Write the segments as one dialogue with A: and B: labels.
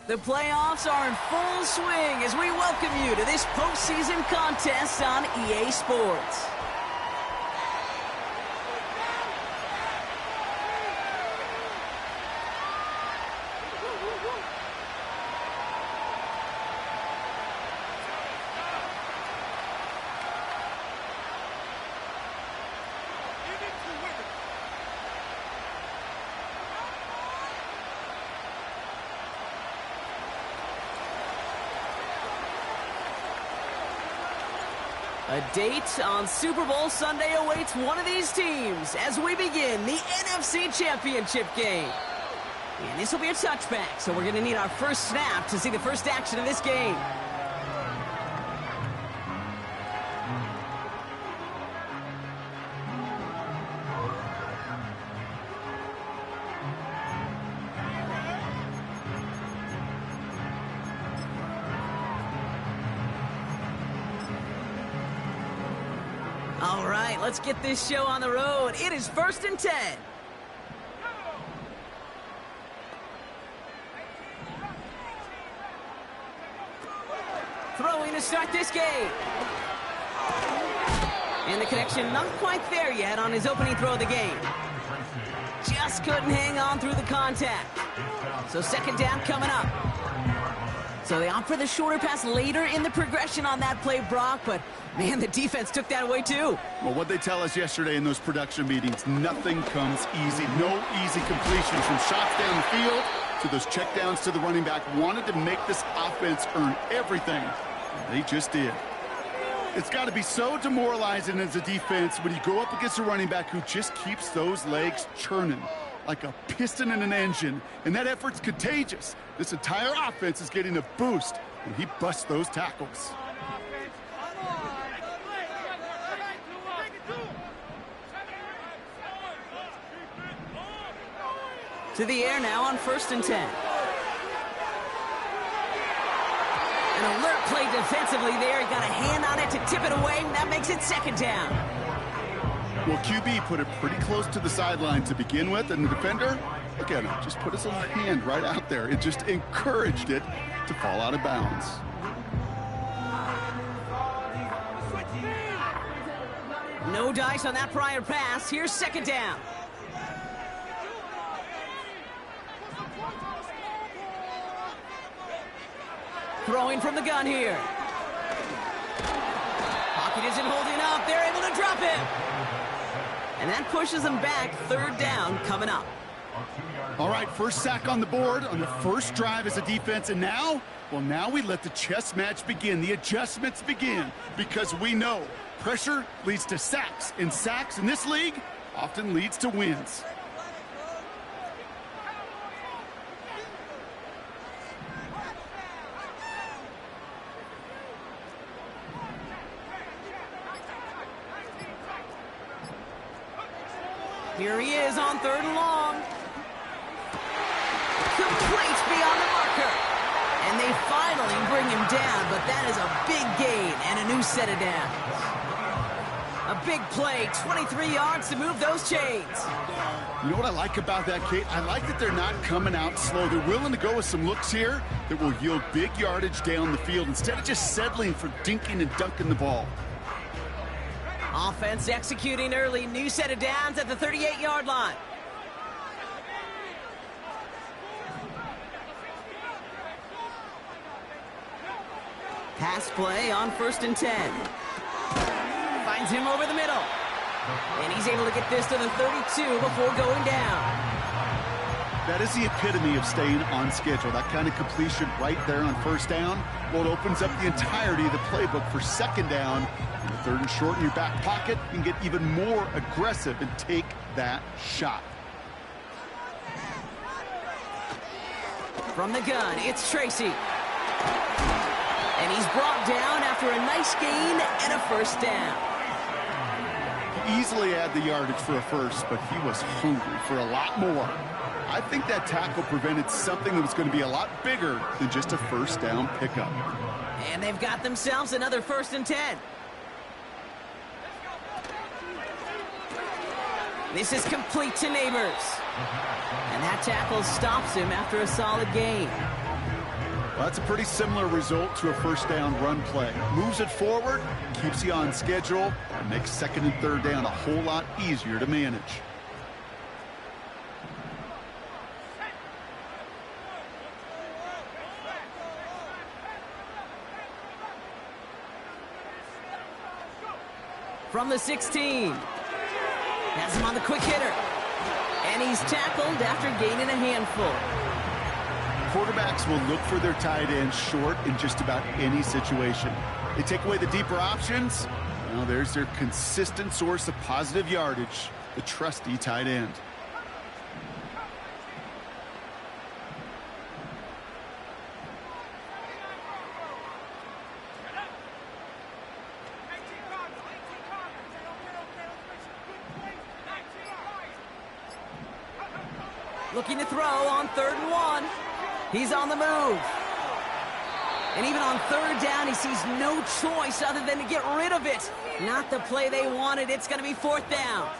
A: The playoffs are in full swing as we welcome you to this postseason contest on EA Sports. A date on Super Bowl Sunday awaits one of these teams as we begin the NFC Championship game. And this will be a touchback, so we're going to need our first snap to see the first action of this game. All right, let's get this show on the road. It is 1st and 10. Throwing to start this game. And the connection not quite there yet on his opening throw of the game. Just couldn't hang on through the contact. So 2nd down coming up. So they opt for the shorter pass later in the progression on that play, Brock, but man, the defense took that away too.
B: Well, what they tell us yesterday in those production meetings, nothing comes easy. No easy completions from shots down the field to those checkdowns to the running back. Wanted to make this offense earn everything. They just did. It's got to be so demoralizing as a defense when you go up against a running back who just keeps those legs churning like a piston in an engine, and that effort's contagious. This entire offense is getting a boost when he busts those tackles.
A: To the air now on 1st and 10. An alert play defensively there. He got a hand on it to tip it away, and that makes it 2nd down.
B: Well, QB put it pretty close to the sideline to begin with, and the defender, look at him, just put his little hand right out there. It just encouraged it to fall out of bounds.
A: No dice on that prior pass. Here's 2nd down. Throwing from the gun here. Pocket isn't holding up. They're able to drop it. And that pushes them back. 3rd down coming up.
B: All right, first sack on the board on the first drive as a defense. And now, well, now we let the chess match begin. The adjustments begin because we know pressure leads to sacks. And sacks in this league often leads to wins.
A: Here he is on 3rd and long. Complete beyond the marker. And they finally bring him down, but that is a big gain and a new set of downs. A big play, 23 yards to move those chains.
B: You know what I like about that, Kate? I like that they're not coming out slow. They're willing to go with some looks here that will yield big yardage down the field instead of just settling for dinking and dunking the ball.
A: Offense executing early. New set of downs at the 38-yard line. Pass play on 1st and 10. Finds him over the middle. And he's able to get this to the 32 before going down.
B: That is the epitome of staying on schedule. That kind of completion right there on 1st down. Well, it opens up the entirety of the playbook for 2nd down. In the 3rd and short in your back pocket, you can get even more aggressive and take that shot.
A: From the gun, it's Tracy. And he's brought down after a nice gain and a 1st down.
B: He easily had the yardage for a first, but he was hungry for a lot more. I think that tackle prevented something that was going to be a lot bigger than just a 1st down pickup.
A: And they've got themselves another 1st and 10. This is complete to Neighbors. And that tackle stops him after a solid gain.
B: Well, that's a pretty similar result to a first down run play. Moves it forward, keeps you on schedule, and makes second and third down a whole lot easier to manage.
A: From the 16. Has him on the quick hitter. And he's tackled after gaining a handful.
B: Quarterbacks will look for their tight end short in just about any situation. They take away the deeper options. Well, there's their consistent source of positive yardage, the trusty tight end.
A: Looking to throw on 3rd and 1. He's on the move. And even on 3rd down, he sees no choice other than to get rid of it. Not the play they wanted. It's going to be 4th down.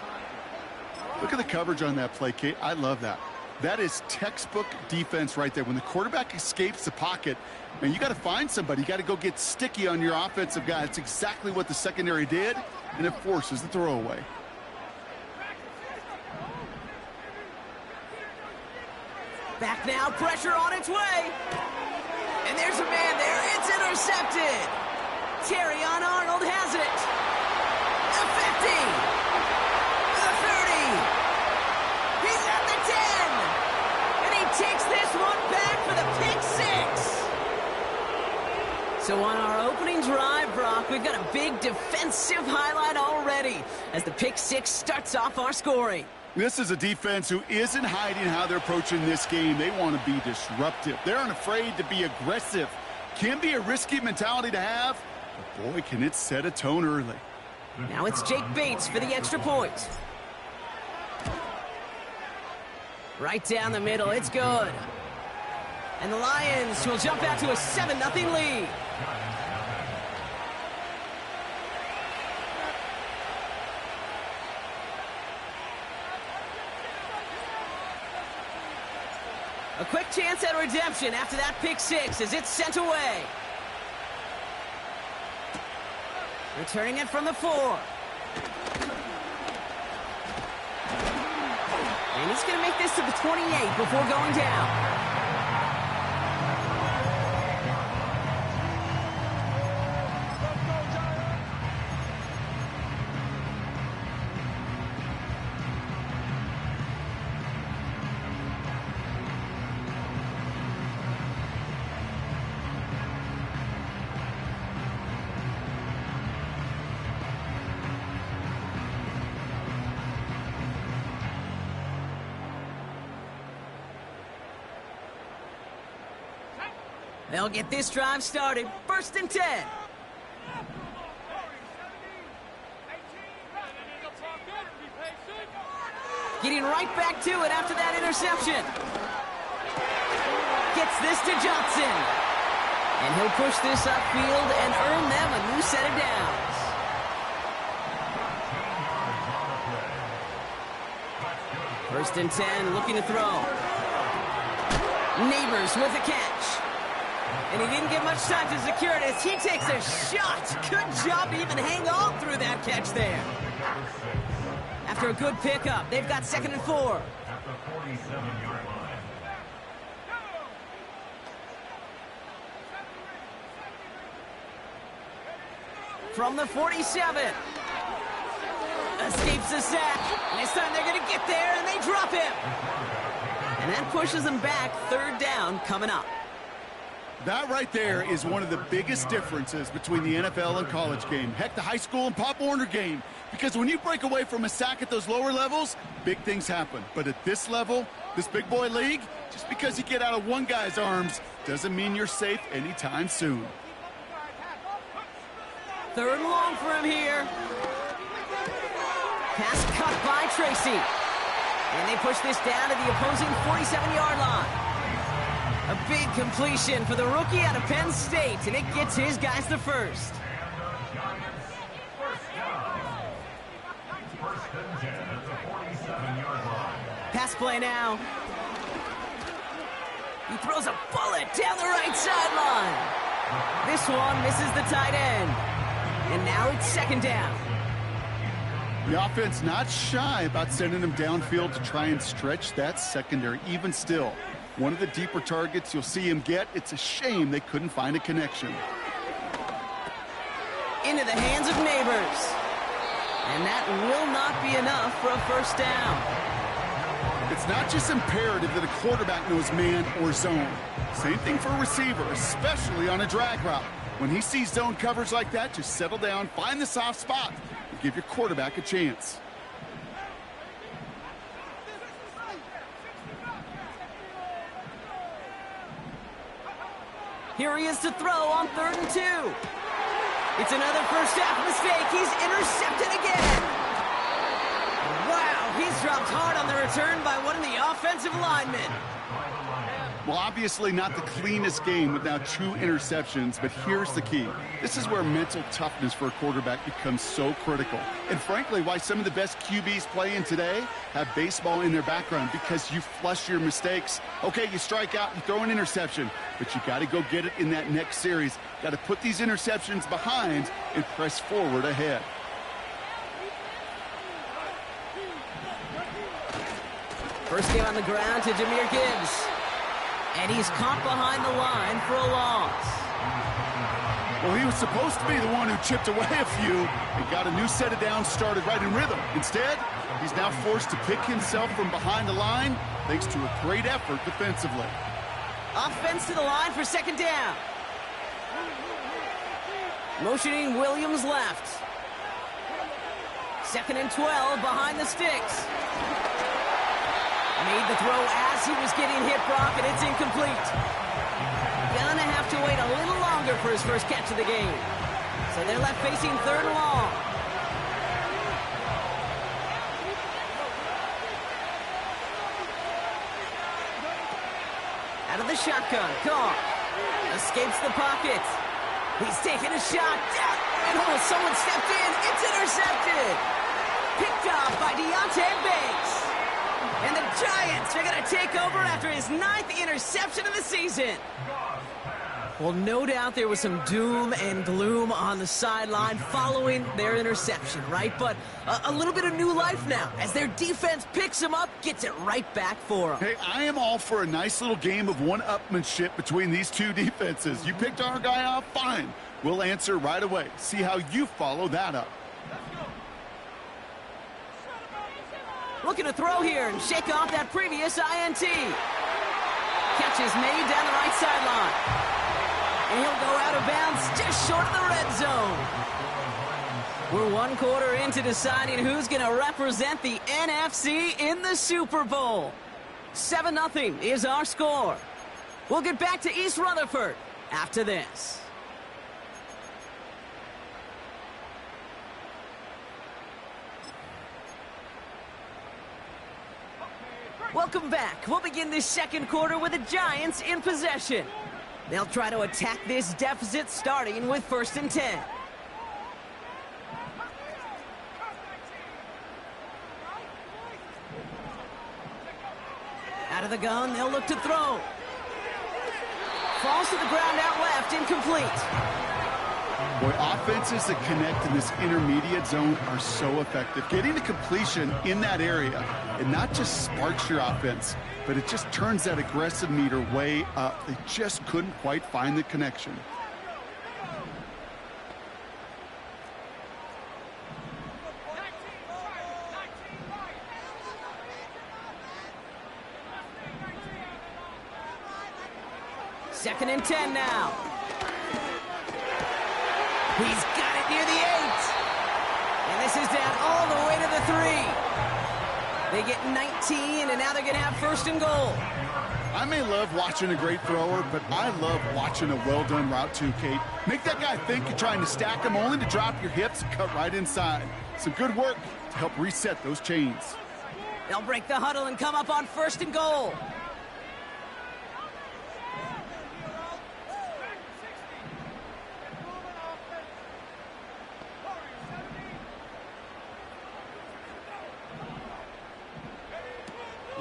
B: Look at the coverage on that play, Kate. I love that. That is textbook defense right there. When the quarterback escapes the pocket, man, you got to find somebody. You got to go get sticky on your offensive guy. It's exactly what the secondary did, and it forces the throwaway.
A: Back now, pressure on its way. And there's a man there. It's intercepted. Terrion Arnold has it. The 50. The 30. He's at the 10. And he takes this one back for the pick 6. So on our opening drive, Brock, we've got a big defensive highlight already as the pick 6 starts off our scoring.
B: This is a defense who isn't hiding how they're approaching this game. They want to be disruptive. They're unafraid to be aggressive. Can be a risky mentality to have, but boy, can it set a tone early.
A: Now it's Jake Bates for the extra point. Right down the middle, it's good. And the Lions will jump out to a 7-0 lead. A quick chance at redemption after that pick 6 as it's sent away. Returning it from the 4. And he's going to make this to the 28 before going down. They'll get this drive started. 1st and 10. Getting right back to it after that interception. Gets this to Johnson. And he'll push this upfield and earn them a new set of downs. First and 10, looking to throw. Neighbors with a catch. And he didn't get much time to secure it as he takes a shot. Good job to even hang on through that catch there. After a good pickup, they've got 2nd and 4.
C: At the 47-yard line.
A: From the 47. Escapes the sack. And this time they're going to get there, and they drop him. And that pushes them back. 3rd down coming up.
B: That right there is one of the biggest differences between the NFL and college game. Heck, the high school and Pop Warner game. Because when you break away from a sack at those lower levels, big things happen. But at this level, this big boy league, just because you get out of one guy's arms doesn't mean you're safe anytime soon.
A: 3rd and long for him here. Pass cut by Tracy. And they push this down to the opposing 47-yard line. A big completion for the rookie out of Penn State, and it gets his guys the 1st. Pass play now. He throws a bullet down the right sideline. This one misses the tight end. And now it's second down.
B: The offense not shy about sending them downfield to try and stretch that secondary. Even still, one of the deeper targets you'll see him get. It's a shame they couldn't find a connection.
A: Into the hands of Neighbors. And that will not be enough for a first down.
B: It's not just imperative that a quarterback knows man or zone. Same thing for a receiver, especially on a drag route. When he sees zone coverage like that, just settle down, find the soft spot, and give your quarterback a chance.
A: Here he is to throw on 3rd and 2. It's another first half mistake. He's intercepted again. Wow, he's dropped hard on the return by one of the offensive linemen.
B: Well, obviously not the cleanest game with now 2 interceptions, but here's the key. This is where mental toughness for a quarterback becomes so critical. And frankly, why some of the best QBs playing today have baseball in their background, because you flush your mistakes. Okay, you strike out, you throw an interception, but you got to go get it in that next series. Got to put these interceptions behind and press forward ahead.
A: First game on the ground to Jahmyr Gibbs. And he's caught behind the line for a loss.
B: Well, he was supposed to be the one who chipped away a few and got a new set of downs started right in rhythm. Instead, he's now forced to pick himself from behind the line thanks to a great effort defensively.
A: Offense to the line for second down. Motioning Williams left. 2nd and 12 behind the sticks. Made the throw as he was getting hit, Brock, and it's incomplete. Gonna have to wait a little longer for his first catch of the game. So they're left facing 3rd and long. Out of the shotgun, Carr escapes the pocket. He's taking a shot. And someone stepped in. It's intercepted. Picked off by Deontay Banks. And the Giants are going to take over after his 9th interception of the season. Well, no doubt there was some doom and gloom on the sideline following their interception, right? But a little bit of new life now as their defense picks him up, gets it right back for him.
B: Hey, I am all for a nice little game of one-upmanship between these two defenses. You picked our guy off, fine. We'll answer right away. See how you follow that up.
A: Looking to throw here and shake off that previous INT. Catch is made down the right sideline. And he'll go out of bounds just short of the red zone. We're 1 quarter into deciding who's going to represent the NFC in the Super Bowl. 7-0 is our score. We'll get back to East Rutherford after this. Welcome back. We'll begin this 2nd quarter with the Giants in possession. They'll try to attack this deficit starting with 1st and 10. Out of the gun, they'll look to throw. Falls to the ground out left, incomplete.
B: Boy, offenses that connect in this intermediate zone are so effective. Getting the completion in that area, it not just sparks your offense, but it just turns that aggressive meter way up. They just couldn't quite find the connection.
A: Second and 10 now. He's got it near the 8. And this is down all the way to the 3. They get 19, and now they're going to have 1st and goal.
B: I may love watching a great thrower, but I love watching a well-done route too, Kate. Make that guy think you're trying to stack him, only to drop your hips and cut right inside. Some good work to help reset those chains.
A: They'll break the huddle and come up on 1st and goal.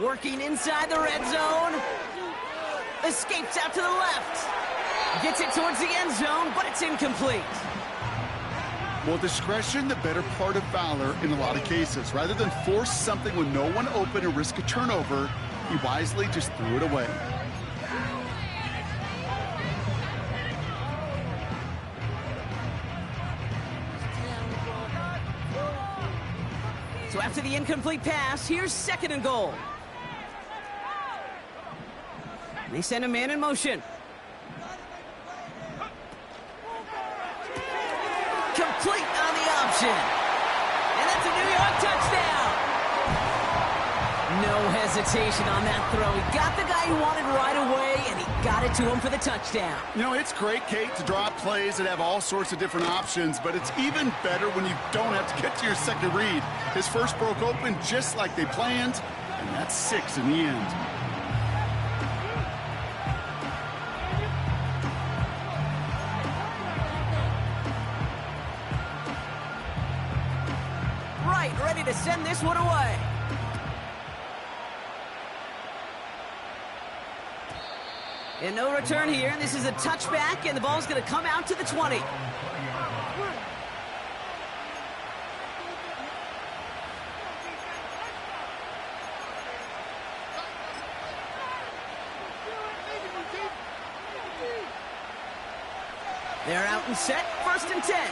A: Working inside the red zone. Escapes out to the left. Gets it towards the end zone, but it's incomplete.
B: Well, discretion, the better part of valor in a lot of cases. Rather than force something with no one open and risk a turnover, he wisely just threw it away.
A: So after the incomplete pass, here's 2nd and goal. They send a man in motion. Complete on the option. And that's a New York touchdown. No hesitation on that throw. He got the guy he wanted right away, and he got it to him for the touchdown.
B: You know, it's great, Kate, to draw up plays that have all sorts of different options, but it's even better when you don't have to get to your second read. His first broke open just like they planned, and that's 6 in the end.
A: Right, ready to send this one away. And no return here, and this is a touchback, and the ball's going to come out to the 20. They're out and set, 1st and 10.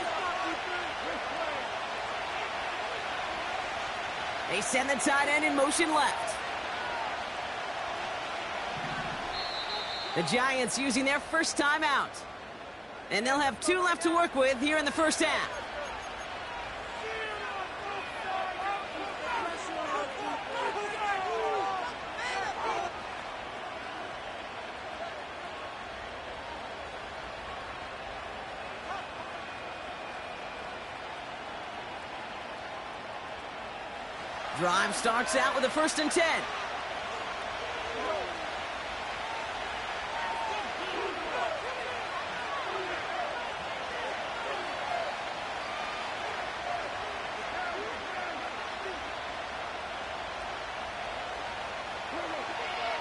A: They send the tight end in motion left. The Giants using their first timeout. And they'll have 2 left to work with here in the first half. Drive starts out with a 1st and 10.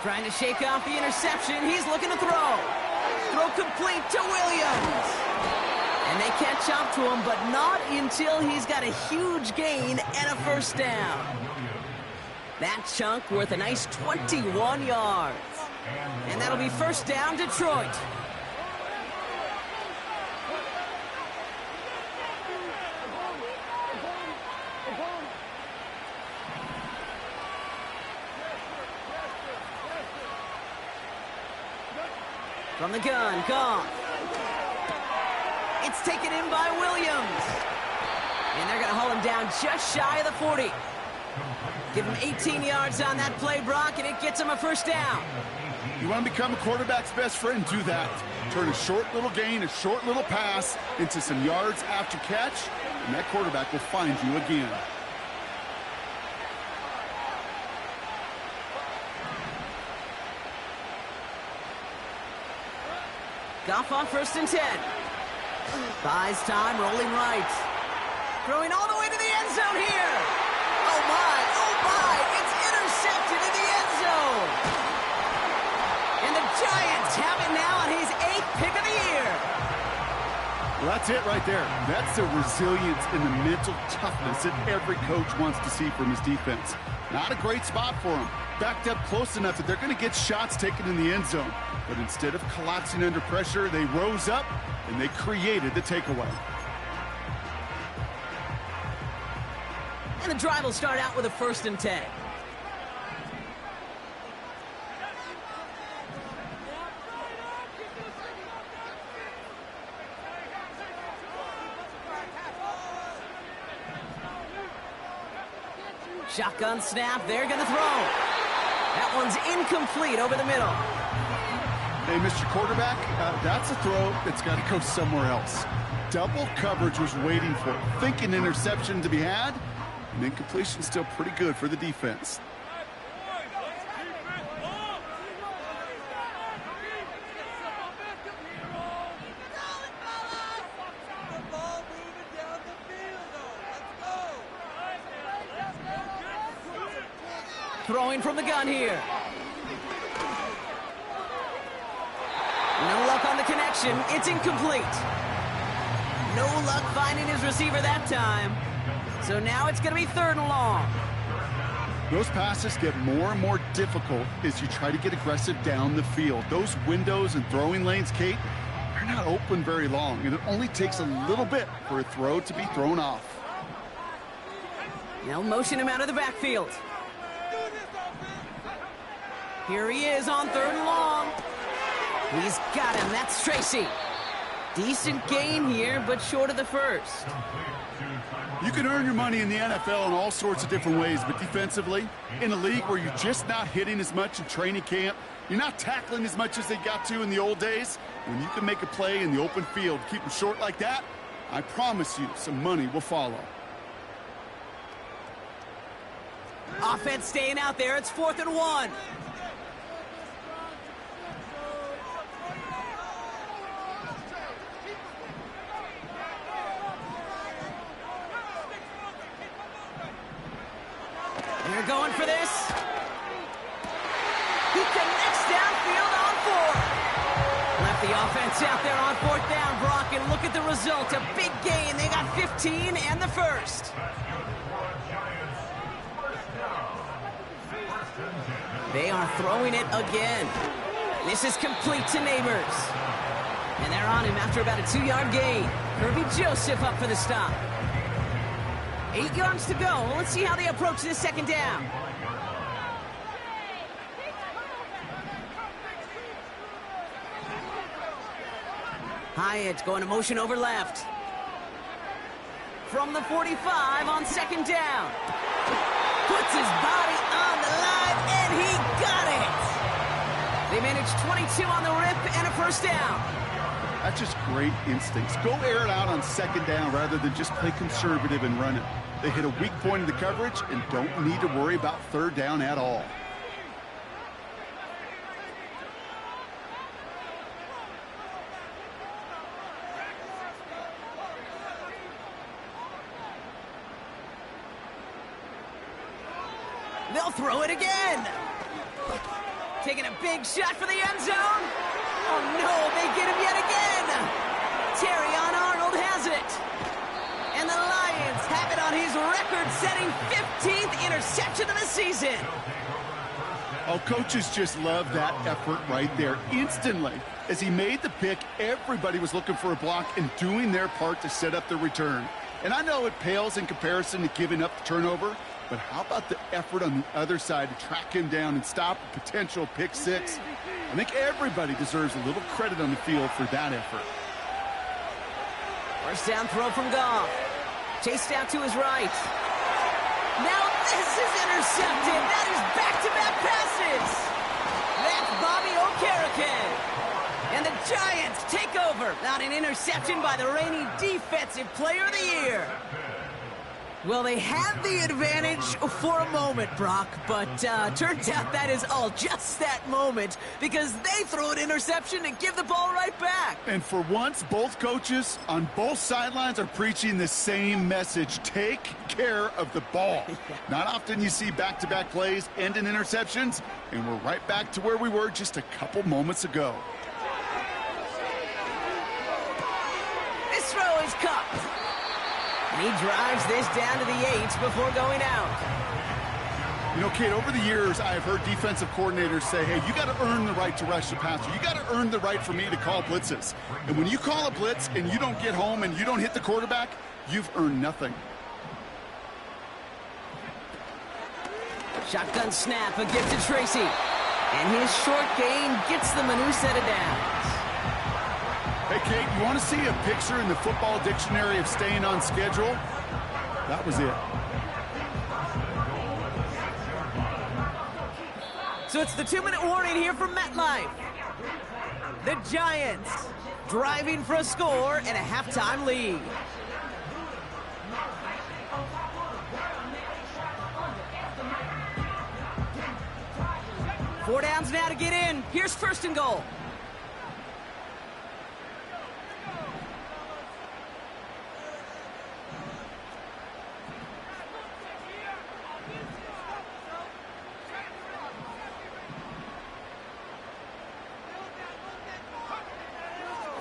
A: Trying to shake off the interception. He's looking to throw. Throw complete to Williams. And they catch up to him, but not until he's got a huge gain and a 1st down. That chunk worth a nice 21 yards. And that'll be 1st down, Detroit. From the gun, Goff. It's taken in by Williams. And they're going to haul him down just shy of the 40. Give him 18 yards on that play, Brock, and it gets him a 1st down.
B: You want to become a quarterback's best friend, do that. Turn a short little gain, a short little pass into some yards after catch, and that quarterback will find you again.
A: Goff on 1st and 10. Buys time, rolling right. Throwing all the way to the end zone here. Oh my, it's intercepted in the end zone. And the Giants have it now on his 8th pick of the year.
B: Well, that's it right there. That's the resilience and the mental toughness that every coach wants to see from his defense. Not a great spot for him. Backed up close enough that they're going to get shots taken in the end zone. But instead of collapsing under pressure, they rose up and they created the takeaway.
A: And the drive will start out with a 1st and 10. Shotgun snap, they're going to throw. That one's incomplete over the middle.
B: Hey, Mr. Quarterback, that's a throw that's got to go somewhere else. Double coverage was waiting for it. Thinking interception to be had, and incompletion still pretty good for the defense.
A: Throwing from the gun here. the connection. It's incomplete. No luck finding his receiver that time. So now it's going to be 3rd and long.
B: Those passes get more and more difficult as you try to get aggressive down the field. Those windows and throwing lanes, Kate, they're not open very long, and it only takes a little bit for a throw to be thrown off.
A: They'll motion him out of the backfield. Here he is on 3rd and long. He's got him. That's Tracy. Decent gain here, but short of the first.
B: You can earn your money in the NFL in all sorts of different ways, but defensively, in a league where you're just not hitting as much in training camp, you're not tackling as much as they got to in the old days, when you can make a play in the open field, keep them short like that, I promise you some money will follow.
A: Offense staying out there. It's 4th and 1. They're going for this. He connects downfield on 4. Left the offense out there on 4th down, Brock, and look at the result. A big gain. They got 15 and the first. They are throwing it again. This is complete to Neighbors. And they're on him after about a 2-yard gain. Kirby Joseph up for the stop. 8 yards to go. Let's see how they approach this 2nd down. Hyatt going to motion over left. From the 45 on 2nd down. Puts his body on the line, and he got it. They managed 22 on the rip and a first down.
B: That's just great instincts. Go air it out on 2nd down rather than just play conservative and run it. They hit a weak point in the coverage and don't need to worry about 3rd down at all.
A: They'll throw it again. Taking a big shot for the end zone. Oh, no, they get him yet again. Terrion Arnold has it. And the Lions have it on his record-setting 15th interception of the season.
B: Oh, coaches just love that effort right there. Instantly, as he made the pick, everybody was looking for a block and doing their part to set up the return. And I know it pales in comparison to giving up the turnover, but how about the effort on the other side to track him down and stop a potential pick 6? I think everybody deserves a little credit on the field for that effort.
A: First down throw from Goff. Chased out to his right. Now this is intercepted. That is back-to-back passes. That's Bobby Okereke. And the Giants take over. Not an interception by the reigning Defensive Player of the Year. Well, they had the advantage for a moment, Brock, but turns out that is all just that moment because they throw an interception and give the ball right back.
B: And for once, both coaches on both sidelines are preaching the same message. Take care of the ball. Not often you see back-to-back plays end in interceptions, and we're right back to where we were just a couple moments ago.
A: This throw is caught. He drives this down to the 8 before going out.
B: You know, Kate, over the years, I have heard defensive coordinators say, hey, you got to earn the right to rush the passer. You got to earn the right for me to call blitzes. And when you call a blitz and you don't get home and you don't hit the quarterback, you've earned nothing.
A: Shotgun snap, a gift to Tracy. And his short gain gets them a new set of downs.
B: Hey, Kate, you want to see a picture in the football dictionary of staying on schedule? That was it.
A: So it's the 2-minute warning here from MetLife. The Giants driving for a score and a halftime lead. Four downs now to get in. Here's 1st and goal.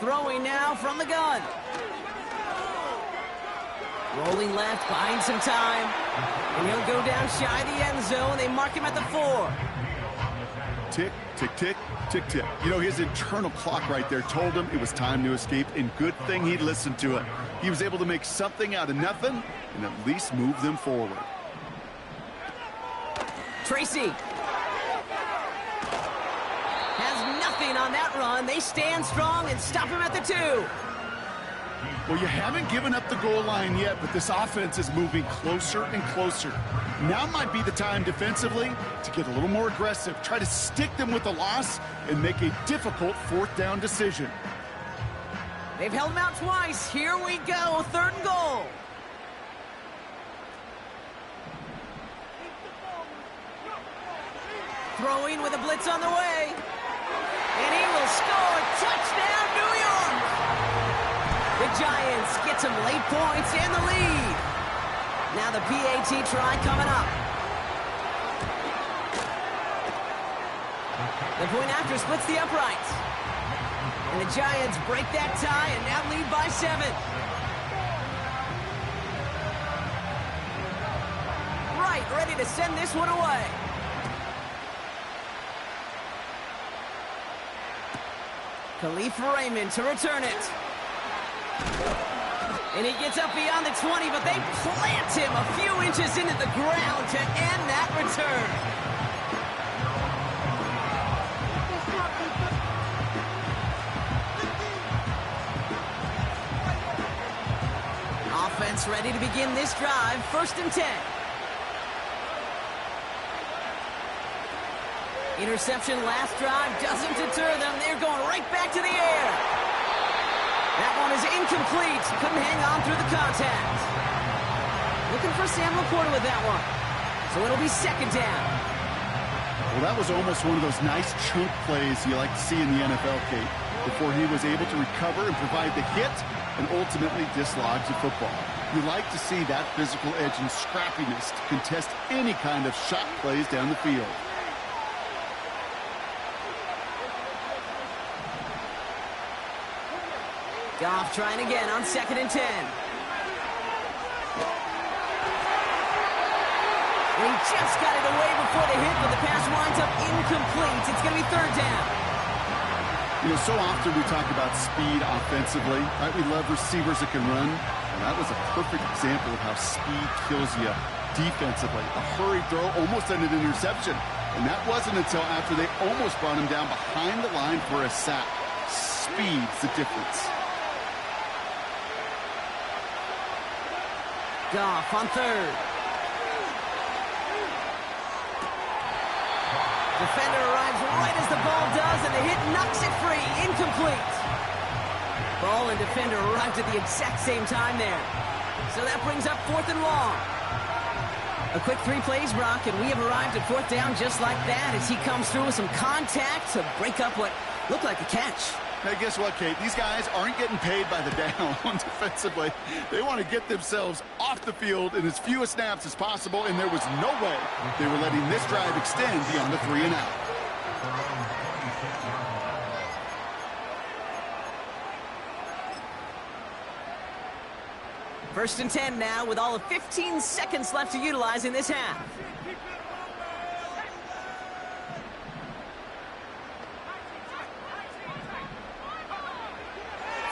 A: Throwing now from the gun. Rolling left, buying some time. And he'll go down shy of the end zone. They mark him at the 4.
B: Tick, tick, tick, tick, tick. You know, his internal clock right there told him it was time to escape, and good thing he listened to it. He was able to make something out of nothing and at least move them forward.
A: Tracy has nothing on that run. They stand strong and stop him at the 2.
B: Well, you haven't given up the goal line yet, but this offense is moving closer and closer. Now might be the time defensively to get a little more aggressive, try to stick them with the loss, and make a difficult 4th down decision.
A: They've held him out twice. Here we go, 3rd and goal. Throwing with a blitz on the way. And he will score. Touchdown, New York! The Giants get some late points and the lead. Now the PAT try coming up. The point after splits the uprights. And the Giants break that tie and now lead by 7. Right, ready to send this one away. Khalif Raymond to return it. And he gets up beyond the 20, but they plant him a few inches into the ground to end that return. Offense ready to begin this drive. 1st and 10. Interception last drive doesn't deter them. They're going right back to the air. That one is incomplete. Couldn't hang on through the contact. Looking for Sam LaPorta with that one. So it'll be 2nd down.
B: Well, that was almost one of those nice chunk plays you like to see in the NFL, Kate, before he was able to recover and provide the hit and ultimately dislodge the football. You like to see that physical edge and scrappiness to contest any kind of shot plays down the field.
A: Goff trying again on 2nd and 10. And he just got it away before the hit, but the pass winds up incomplete. It's going to be 3rd down.
B: You know, so often we talk about speed offensively, right? We love receivers that can run. And that was a perfect example of how speed kills you defensively. A hurried throw almost ended an interception. And that wasn't until after they almost brought him down behind the line for a sack. Speed's the difference.
A: Goff on 3rd. Defender arrives right as the ball does, and the hit knocks it free. Incomplete. Ball and defender arrived at the exact same time there. So that brings up 4th and long. A quick 3 plays, Brock, and we have arrived at 4th down just like that as he comes through with some contact to break up what looked like a catch.
B: Now, guess what, Kate? These guys aren't getting paid by the down defensively. They want to get themselves off the field in as few snaps as possible, and there was no way they were letting this drive extend beyond the 3 and out.
A: First and 10 now with all of 15 seconds left to utilize in this half.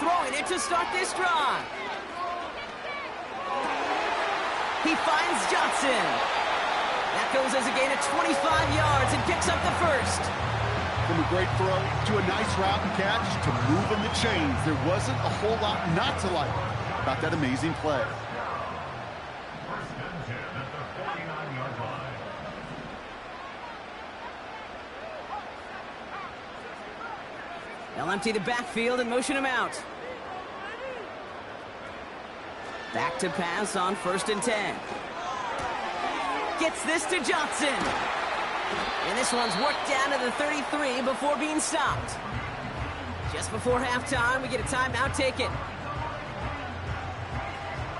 A: Throwing it to start this drive. He finds Johnson. That goes as a gain of 25 yards and picks up the first.
B: From a great throw to a nice route and catch to moving the chains, there wasn't a whole lot not to like about that amazing play.
C: First and 10 at the 49-yard line.
A: They'll empty the backfield and motion him out. Back to pass on 1st and 10. Gets this to Johnson. And this one's worked down to the 33 before being stopped. Just before halftime, we get a timeout taken.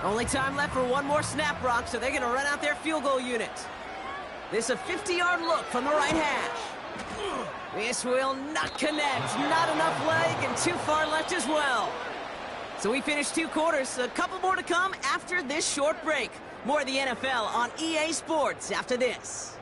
A: Only time left for one more snap, Brock, so they're going to run out their field goal unit. This a 50-yard look from the right hash. This will not connect. Not enough leg and too far left as well. So we finished 2 quarters. A couple more to come after this short break. More of the NFL on EA Sports after this.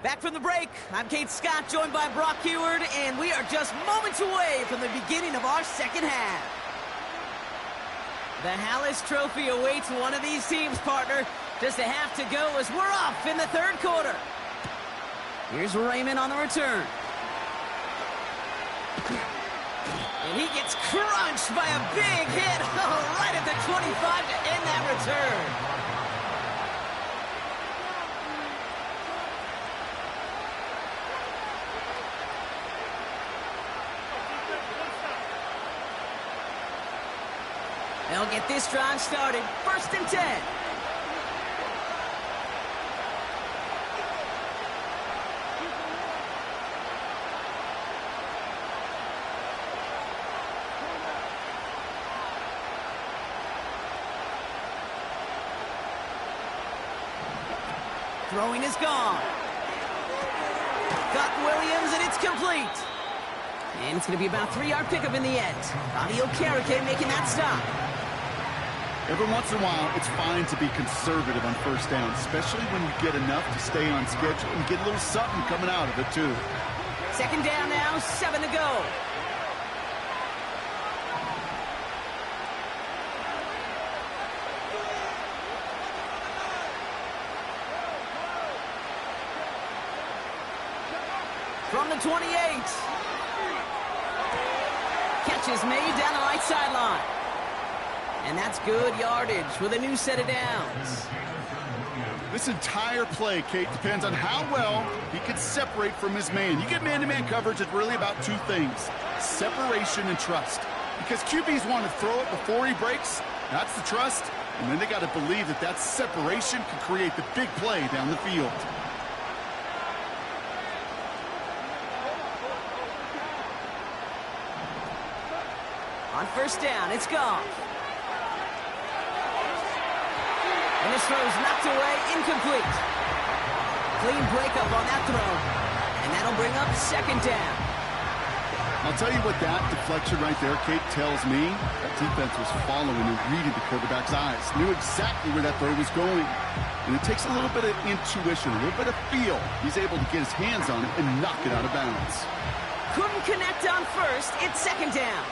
A: Back from the break, I'm Kate Scott, joined by Brock Heward, and we are just moments away from the beginning of our second half. The Hallis Trophy awaits one of these teams, partner. Just a half to go as we're off in the 3rd quarter. Here's Raymond on the return. And he gets crunched by a big hit right at the 25 to end that return. They'll get this drive started. 1st and 10. Throwing is gone. Got Williams, and it's complete. And it's going to be about a 3-yard pickup in the end. Audio Karake making that stop.
B: Every once in a while, it's fine to be conservative on 1st down, especially when you get enough to stay on schedule and get a little something coming out of it, too.
A: 2nd down now, 7 to go. From the 28. Catch is made down the right sideline. And that's good yardage with a new set of downs.
B: This entire play, Kate, depends on how well he can separate from his man. You get man-to-man coverage, it's really about 2 things: separation and trust. Because QBs want to throw it before he breaks. That's the trust. And then they got to believe that that separation can create the big play down the field.
A: On 1st down, it's gone. And this throw is knocked away, incomplete. Clean breakup on that throw. And that'll bring up 2nd down.
B: I'll tell you what that deflection right there, Kate, tells me. That defense was following and reading the quarterback's eyes. Knew exactly where that throw was going. And it takes a little bit of intuition, a little bit of feel. He's able to get his hands on it and knock it out of bounds.
A: Couldn't connect on 1st. It's 2nd down.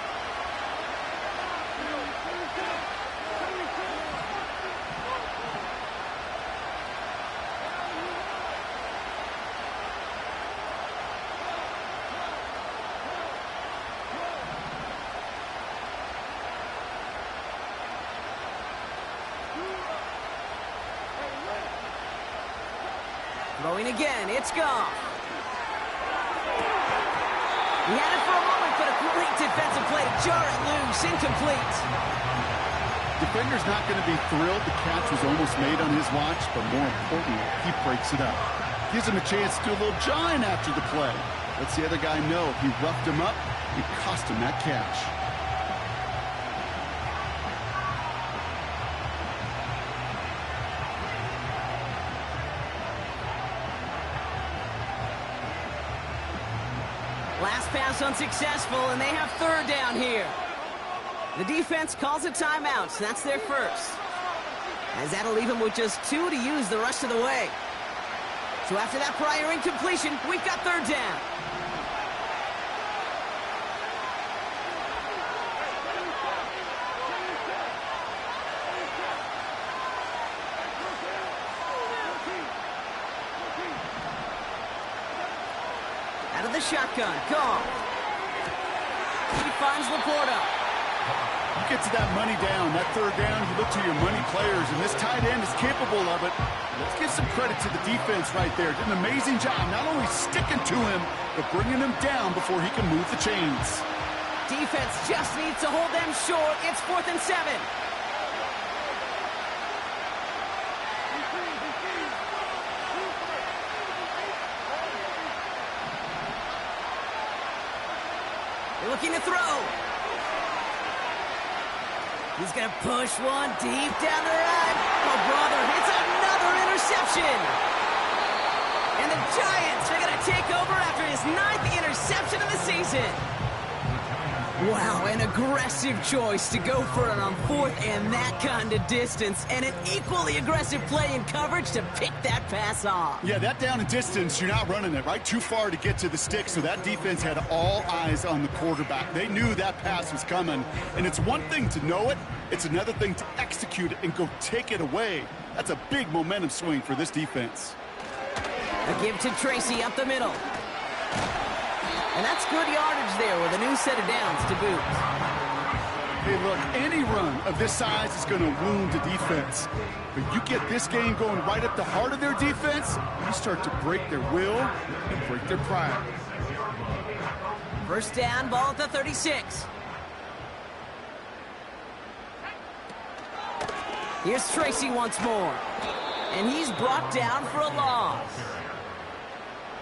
A: Throwing again, it's gone. He had it for a moment, but a great defensive play to jar it loose, incomplete.
B: Defender's not going to be thrilled the catch was almost made on his watch, but more importantly, he breaks it up. Gives him a chance to do a little jawing after the play. Lets the other guy know he roughed him up and cost him that catch.
A: Last pass unsuccessful, and they have 3rd down here. The defense calls a timeout. That's their first. As that'll leave them with just 2 to use the rest of the way. So after that prior incompletion, we've got 3rd down. Out of the shotgun, gone. He finds Laporta.
B: You get to that money down, that 3rd down, you look to your money players, and this tight end is capable of it. Let's give some credit to the defense right there. Did an amazing job, not only sticking to him, but bringing him down before he can move the chains.
A: Defense just needs to hold them short. It's 4th and 7. looking to throw. He's going to push one deep down the right. Oh, brother, it's another interception. And the Giants are going to take over after his 9th interception of the season. Wow, an aggressive choice to go for it on 4th and that kind of distance, and an equally aggressive play in coverage to pick that pass off.
B: Yeah, that down and distance, you're not running it, right? Too far to get to the stick, so that defense had all eyes on the quarterback. They knew that pass was coming, and it's one thing to know it, it's another thing to execute it and go take it away. That's a big momentum swing for this defense.
A: A give to Tracy up the middle. And that's good yardage there with a new set of downs to boot.
B: Hey, look, any run of this size is going to wound the defense. But you get this game going right at the heart of their defense, you start to break their will and break their pride.
A: First down, ball at the 36. Here's Tracy once more. And he's brought down for a loss.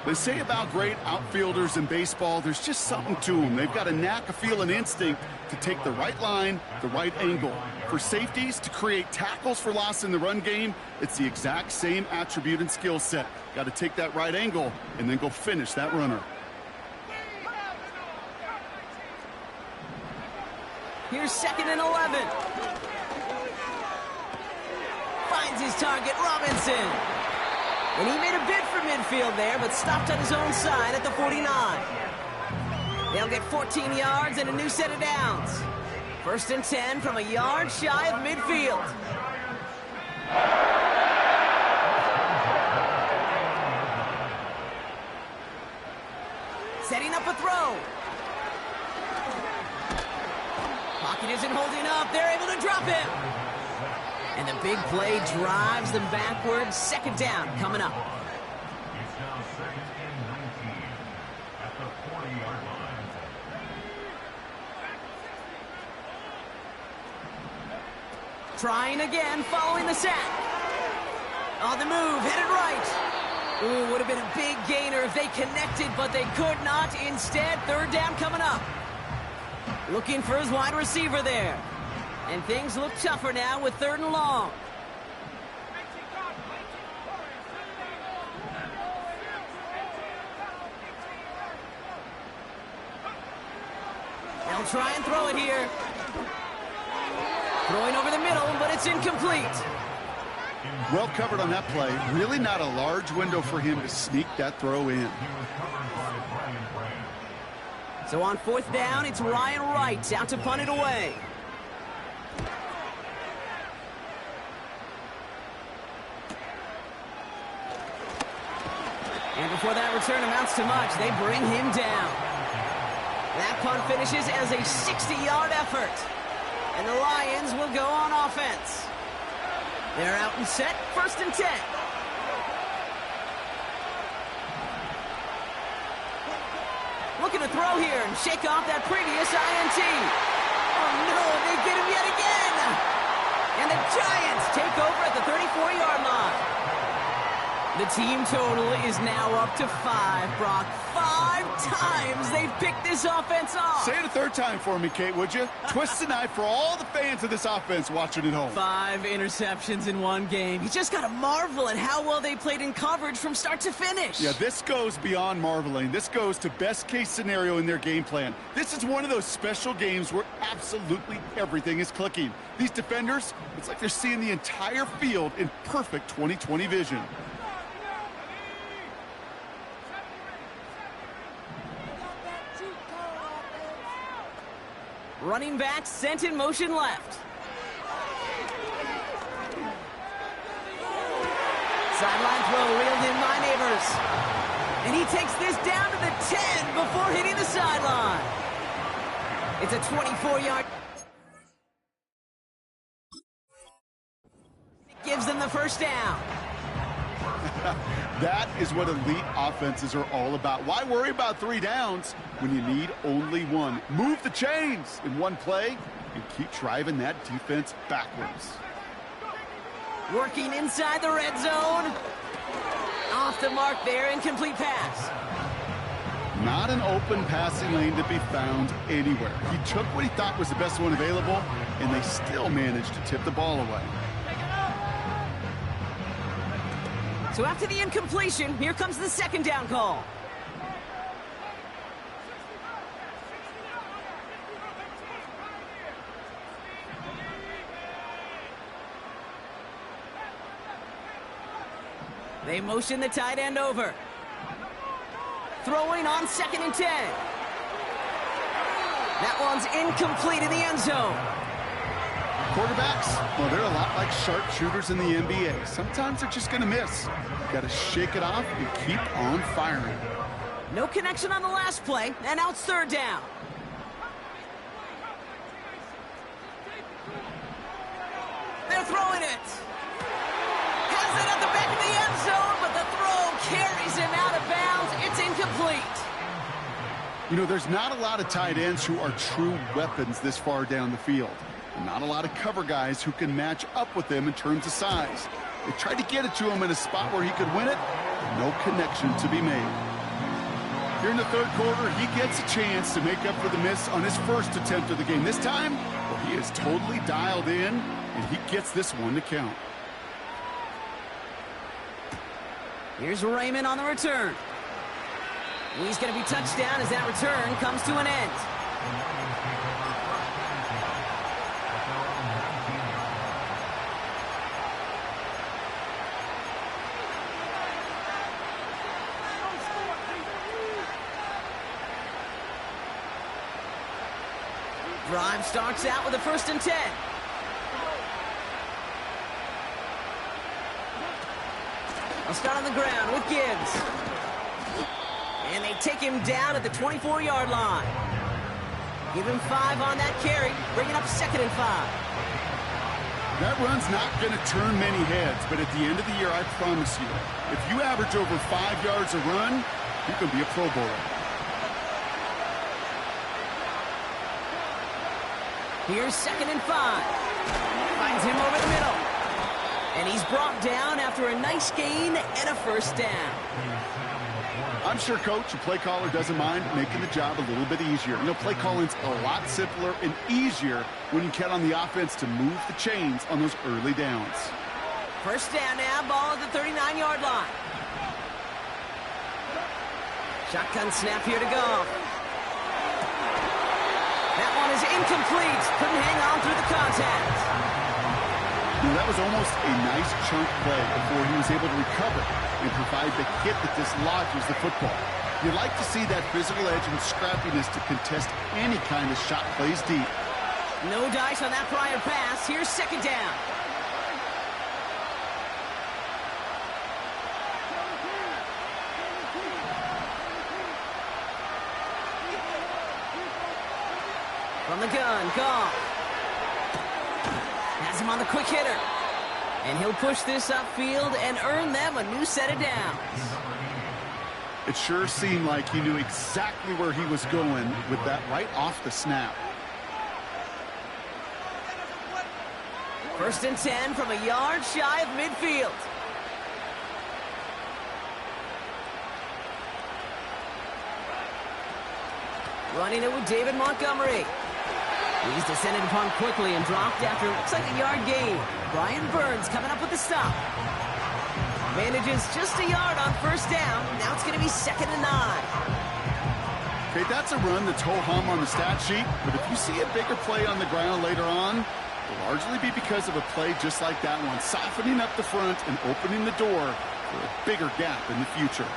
B: They say about great outfielders in baseball, there's just something to them. They've got a knack, a feel, and instinct to take the right line, the right angle. For safeties, to create tackles for loss in the run game, it's the exact same attribute and skill set. Got to take that right angle and then go finish that runner.
A: Here's 2nd and 11. Finds his target, Robinson. And he made a bid for midfield there, but stopped on his own side at the 49. They'll get 14 yards and a new set of downs. 1st and 10 from a yard shy of midfield. Setting up a throw. Pocket isn't holding up. They're able to drop him. And the big play drives them backwards. 2nd down coming up.
C: It's now 2nd and 19 at the 40-yard line.
A: Trying again, following the sack. On the move, headed right. Ooh, would have been a big gainer if they connected, but they could not. Instead, 3rd down coming up. Looking for his wide receiver there. And things look tougher now with 3rd and long. They'll try and throw it here. Throwing over the middle, but it's incomplete.
B: Well covered on that play. Really not a large window for him to sneak that throw in.
A: So on 4th down, it's Ryan Wright out to punt it away. And before that return amounts to much, they bring him down. That punt finishes as a 60-yard effort. And the Lions will go on offense. They're out and set, 1st and 10. Looking to throw here and shake off that previous INT. Oh no, they get him yet again. And the Giants take over at the 34-yard line. The team total is now up to 5, Brock. 5 times they've picked this offense off.
B: Say it a 3rd time for me, Kate, would you? Twist the knife for all the fans of this offense watching at home.
A: 5 interceptions in one game. You just got to marvel at how well they played in coverage from start to finish.
B: Yeah, this goes beyond marveling. This goes to best-case scenario in their game plan. This is one of those special games where absolutely everything is clicking. These defenders, it's like they're seeing the entire field in perfect 20/20 vision.
A: Running back sent in motion left. Sideline throw reeled in by Neighbors. And he takes this down to the 10 before hitting the sideline. It's a 24-yard. It gives them the 1st down.
B: That is what elite offenses are all about. Why worry about 3 downs when you need only 1? Move the chains in one play and keep driving that defense backwards.
A: Working inside the red zone. Off the mark there, incomplete pass.
B: Not an open passing lane to be found anywhere. He took what he thought was the best one available, and they still managed to tip the ball away.
A: So after the incompletion, here comes the second down call. They motion the tight end over. Throwing on 2nd and 10. That one's incomplete in the end zone.
B: Quarterbacks, well, they're a lot like sharpshooters in the NBA. Sometimes they're just going to miss. Got to shake it off and keep on firing.
A: No connection on the last play, and now it's 3rd down. They're throwing it. Has it at the back of the end zone, but the throw carries him out of bounds. It's incomplete.
B: You know, there's not a lot of tight ends who are true weapons this far down the field. And not a lot of cover guys who can match up with them in terms of size. They tried to get it to him in a spot where he could win it. No connection to be made. Here in the 3rd quarter, he gets a chance to make up for the miss on his first attempt of the game. This time, well, he is totally dialed in, and he gets this one to count.
A: Here's Raymond on the return. He's going to be touched down as that return comes to an end. Drive starts out with a 1st and 10. I'll start on the ground with Gibbs. And they take him down at the 24-yard line. Give him 5 on that carry, bringing up 2nd and 5.
B: That run's not going to turn many heads, but at the end of the year, I promise you, if you average over 5 yards a run, you can be a Pro Bowler.
A: Here's 2nd and 5. Finds him over the middle. And he's brought down after a nice gain and a 1st down.
B: I'm sure coach and play caller doesn't mind making the job a little bit easier. You know, play calling's a lot simpler and easier when you count on the offense to move the chains on those early downs.
A: 1st down now, ball at the 39-yard line. Shotgun snap here to go. That one is incomplete. Couldn't hang on through the contact.
B: That was almost a nice chunk play before he was able to recover and provide the hit that dislodges the football. You'd like to see that physical edge and scrappiness to contest any kind of shot plays deep.
A: No dice on that prior pass. Here's 2nd down. From the gun, Goff. Has him on the quick hitter. And he'll push this upfield and earn them a new set of downs.
B: It sure seemed like he knew exactly where he was going with that right off the snap.
A: 1st and 10 from a yard shy of midfield. Running it with David Montgomery. He's descended upon quickly and dropped after it looks like a yard gain. Brian Burns coming up with the stop. Manages just a yard on 1st down. Now it's going to be 2nd and 9.
B: Okay, that's a run that's ho-hum on the stat sheet, but if you see a bigger play on the ground later on, it'll largely be because of a play just like that one, softening up the front and opening the door for a bigger gap in the future.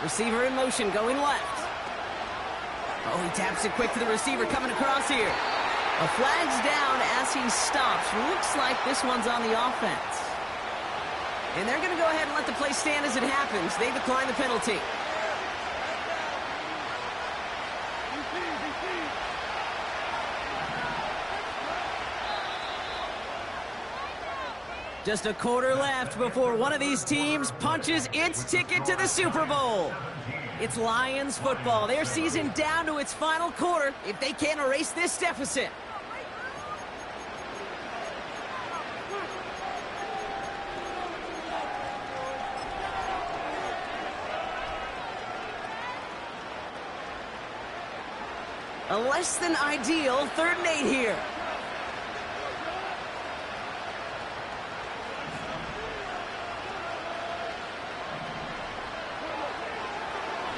A: Receiver in motion, going left. Oh, he taps it quick to the receiver coming across here. A flag's down as he stops. Looks like this one's on the offense. And they're going to go ahead and let the play stand as it happens. They decline the penalty. Just a quarter left before one of these teams punches its ticket to the Super Bowl. It's Lions football. Their season down to its final quarter if they can't erase this deficit. A less than ideal 3rd and 8 here.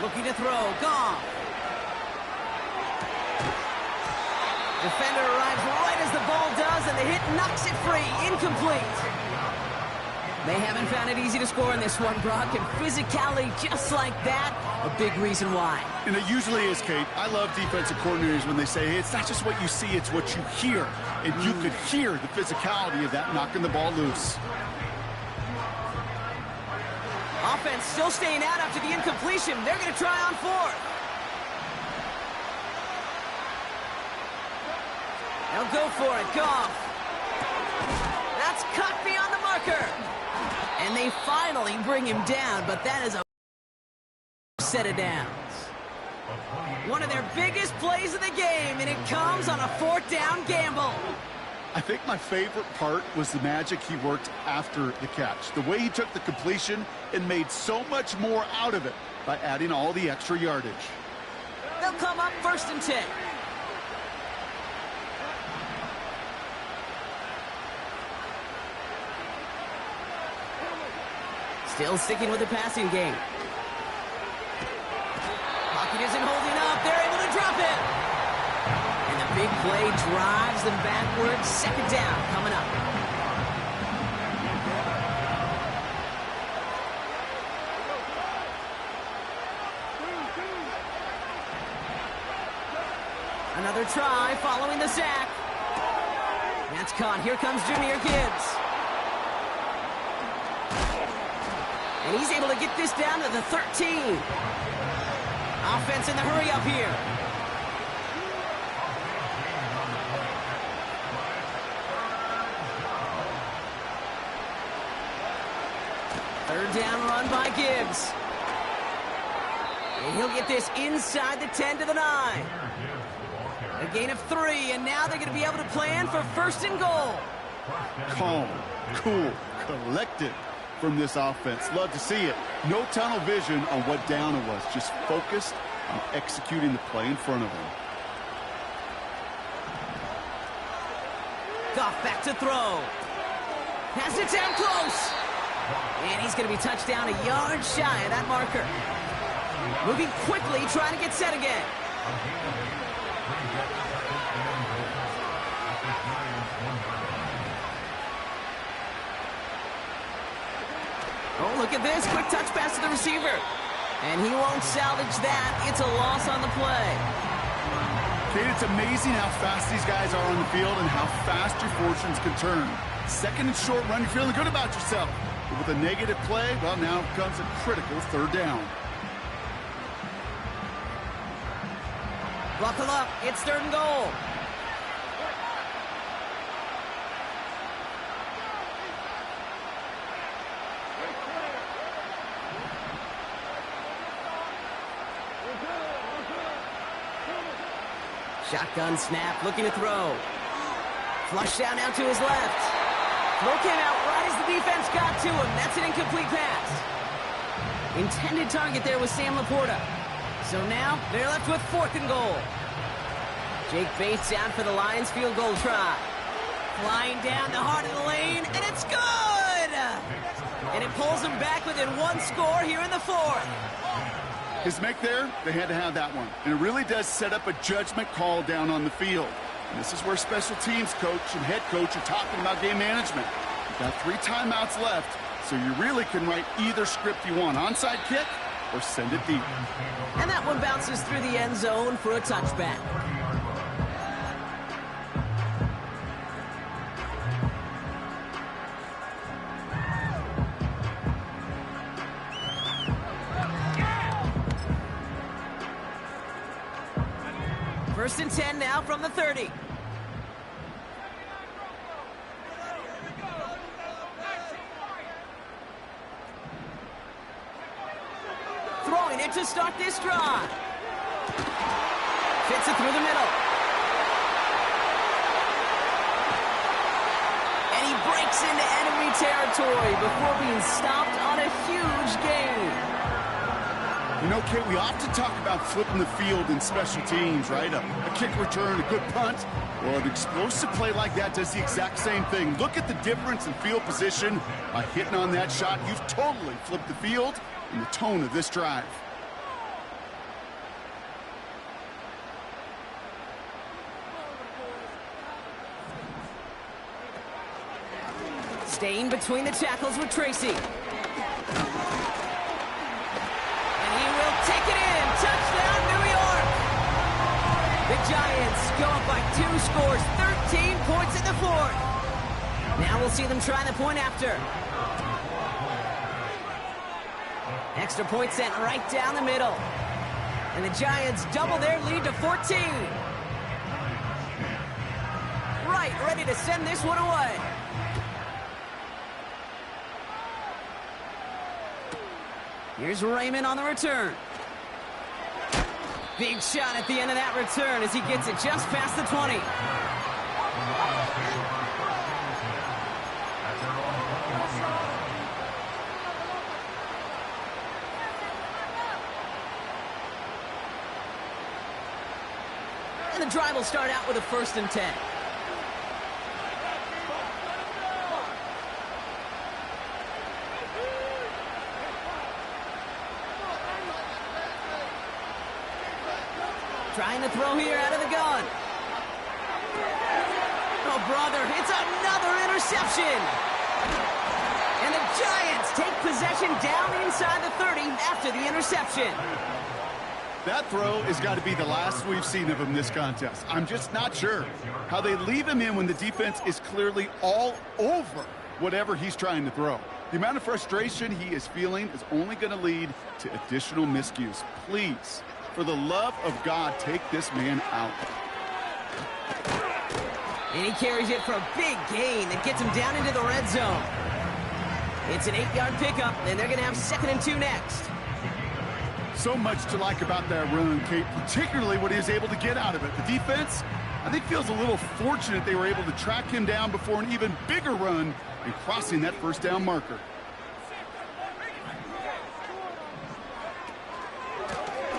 A: Looking to throw. Goff. Defender arrives right as the ball does, and the hit knocks it free. Incomplete. They haven't found it easy to score in this one, Brock, and physicality just like that, a big reason why.
B: And it usually is, Kate. I love defensive coordinators when they say, hey, it's not just what you see, it's what you hear. And you could hear the physicality of that knocking the ball loose.
A: Offense still staying out after the incompletion. They're going to try on 4th. They'll go for it. Goff. That's cut beyond the marker. And they finally bring him down, but that is a set of downs. One of their biggest plays of the game, and it comes on a 4th down gamble.
B: I think my favorite part was the magic he worked after the catch. The way he took the completion and made so much more out of it by adding all the extra yardage.
A: They'll come up 1st and 10. Still sticking with the passing game. Pocket isn't holding up. They're able to drop it. And the big play drives them backwards. 2nd down coming up. Another try following the sack. That's caught. Here comes Jahmyr Gibbs. And he's able to get this down to the 13. Offense in the hurry up here. Third down run by Gibbs. And he'll get this inside the 10 to the 9. A gain of 3, and now they're going to be able to plan for 1st and goal.
B: Calm, cool, collected from this offense. Love to see it. No tunnel vision on what down it was. Just focused on executing the play in front of him.
A: Goff back to throw. Has it down close. And he's going to be touched down a yard shy of that marker. Moving quickly, trying to get set again. Oh, look at this. Quick touch pass to the receiver. And he won't salvage that. It's a loss on the play.
B: Kate, it's amazing how fast these guys are on the field and how fast your fortunes can turn. 2nd and short run, you're feeling good about yourself. But with a negative play, well, now comes a critical 3rd down.
A: Buckle up. It's 3rd and goal. Shotgun snap, looking to throw. Flush down now to his left. Throw came out right as the defense got to him. That's an incomplete pass. Intended target there was Sam Laporta. So now they're left with 4th and goal. Jake Bates out for the Lions field goal try. Flying down the heart of the lane, and it's good! And it pulls them back within 1 score here in the 4th.
B: His make there, they had to have that one. And it really does set up a judgment call down on the field. And this is where special teams coach and head coach are talking about game management. You've got 3 timeouts left, so you really can write either script you want. Onside kick or send it deep.
A: And that one bounces through the end zone for a touchback. First and 10 now from the 30. Throwing it to start this drive. Fits it through the middle. And he breaks into enemy territory before being stopped on a huge gain.
B: You know, Kate, we often talk about flipping the field in special teams, right? A kick return, a good punt. Well, an explosive play like that does the exact same thing. Look at the difference in field position. By hitting on that shot, you've totally flipped the field and the tone of this drive.
A: Staying between the tackles with Tracy. And he will take it in. Touchdown, New York. The Giants go up by 2 scores, 13 points in the fourth. Now we'll see them try the point after. Extra point sent right down the middle. And the Giants double their lead to 14. Right, ready to send this one away. Here's Raymond on the return. Big shot at the end of that return as he gets it just past the 20. And the drive will start out with a 1st and 10. Trying to throw here out of the gun. Oh, brother, it's another interception. And the Giants take possession down inside the 30 after the interception.
B: That throw has got to be the last we've seen of him this contest. I'm just not sure how they leave him in when the defense is clearly all over whatever he's trying to throw. The amount of frustration he is feeling is only going to lead to additional miscues. Please, for the love of God, take this man out.
A: And he carries it for a big gain that gets him down into the red zone. It's an 8-yard pickup, and they're going to have 2nd and 2 next.
B: So much to like about that run, Kate, particularly what he was able to get out of it. The defense, I think, feels a little fortunate they were able to track him down before an even bigger run and crossing that first down marker.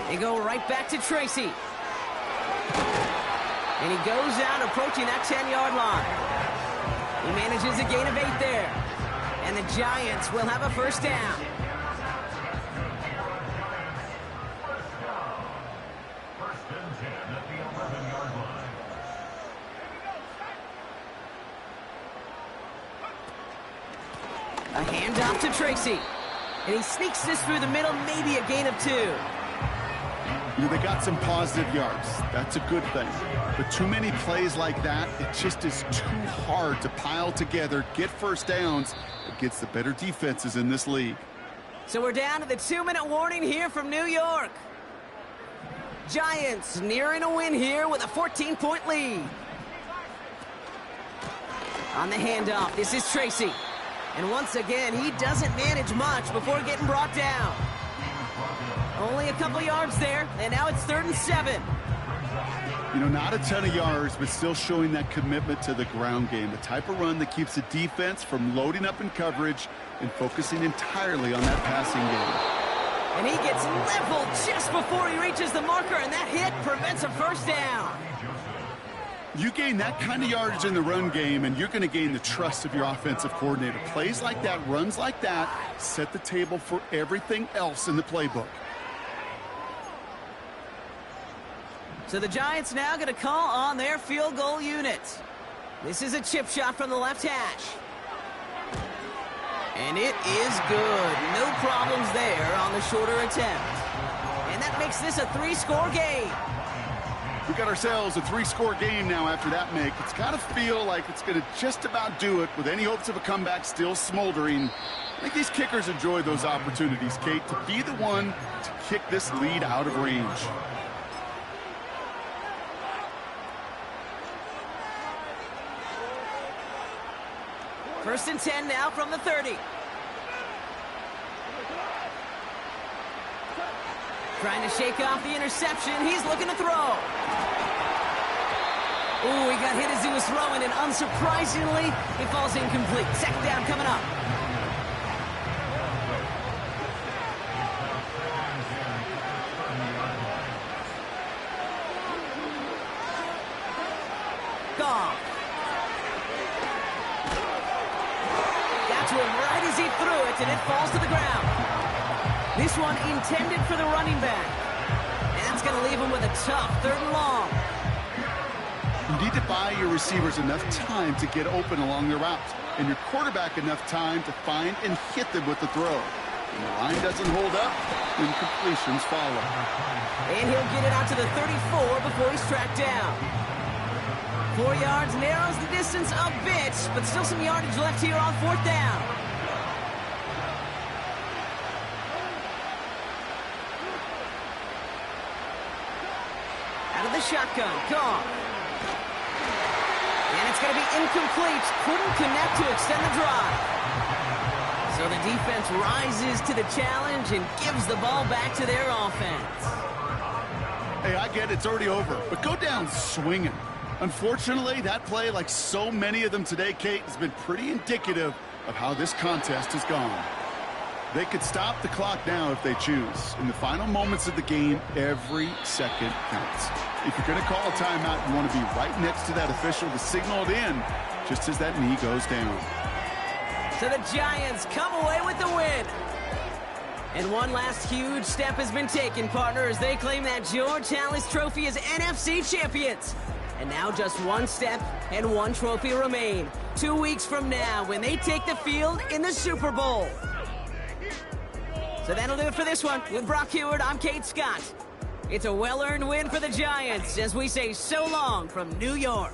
A: They go right back to Tracy. And he goes out approaching that 10-yard line. He manages a gain of 8 there. And the Giants will have a first down.
C: First and 10 at the 11-yard line.
A: A handoff to Tracy. And he sneaks this through the middle, maybe a gain of 2.
B: You know, they got some positive yards. That's a good thing. But too many plays like that, it just is too hard to pile together, get first downs against the better defenses in this league.
A: So we're down to the 2-minute warning here from New York. Giants nearing a win here with a 14-point lead. On the handoff, this is Tracy. And once again, he doesn't manage much before getting brought down. Only a couple yards there, and now it's 3rd and 7.
B: You know, not a ton of yards, but still showing that commitment to the ground game. The type of run that keeps the defense from loading up in coverage and focusing entirely on that passing game.
A: And he gets leveled just before he reaches the marker, and that hit prevents a first down.
B: You gain that kind of yardage in the run game, and you're going to gain the trust of your offensive coordinator. Plays like that, runs like that, set the table for everything else in the playbook.
A: So the Giants now going to call on their field goal unit. This is a chip shot from the left hash. And it is good. No problems there on the shorter attempt. And that makes this a 3-score game.
B: We got ourselves a 3-score game now after that make. It's got to feel like it's going to just about do it with any hopes of a comeback still smoldering. I think these kickers enjoy those opportunities, Kate, to be the one to kick this lead out of range.
A: First and 10 now from the 30. Trying to shake off the interception. He's looking to throw. Ooh, he got hit as he was throwing, and unsurprisingly, he falls incomplete. 2nd down coming up. to him right as he threw it, and it falls to the ground. This one intended for the running back. And that's going to leave him with a tough 3rd and long.
B: You need to buy your receivers enough time to get open along their routes, and your quarterback enough time to find and hit them with the throw. When the line doesn't hold up, then completions follow.
A: And he'll get it out to the 34 before he's tracked down. 4 yards narrows the distance a bit, but still some yardage left here on 4th down. Out of the shotgun, Goff. And it's going to be incomplete. Couldn't connect to extend the drive. So the defense rises to the challenge and gives the ball back to their offense.
B: Hey, I get it's already over, but go down swinging. Unfortunately, that play, like so many of them today, Kate, has been pretty indicative of how this contest has gone. They could stop the clock now if they choose. In the final moments of the game, every second counts. If you're going to call a timeout, you want to be right next to that official to signal it in just as that knee goes down.
A: So the Giants come away with the win. And one last huge step has been taken, partner, as they claim that George Halas Trophy as NFC champions. And now just one step and one trophy remain. 2 weeks from now when they take the field in the Super Bowl. So that'll do it for this one. With Brock Heward, I'm Kate Scott. It's a well-earned win for the Giants as we say so long from New York.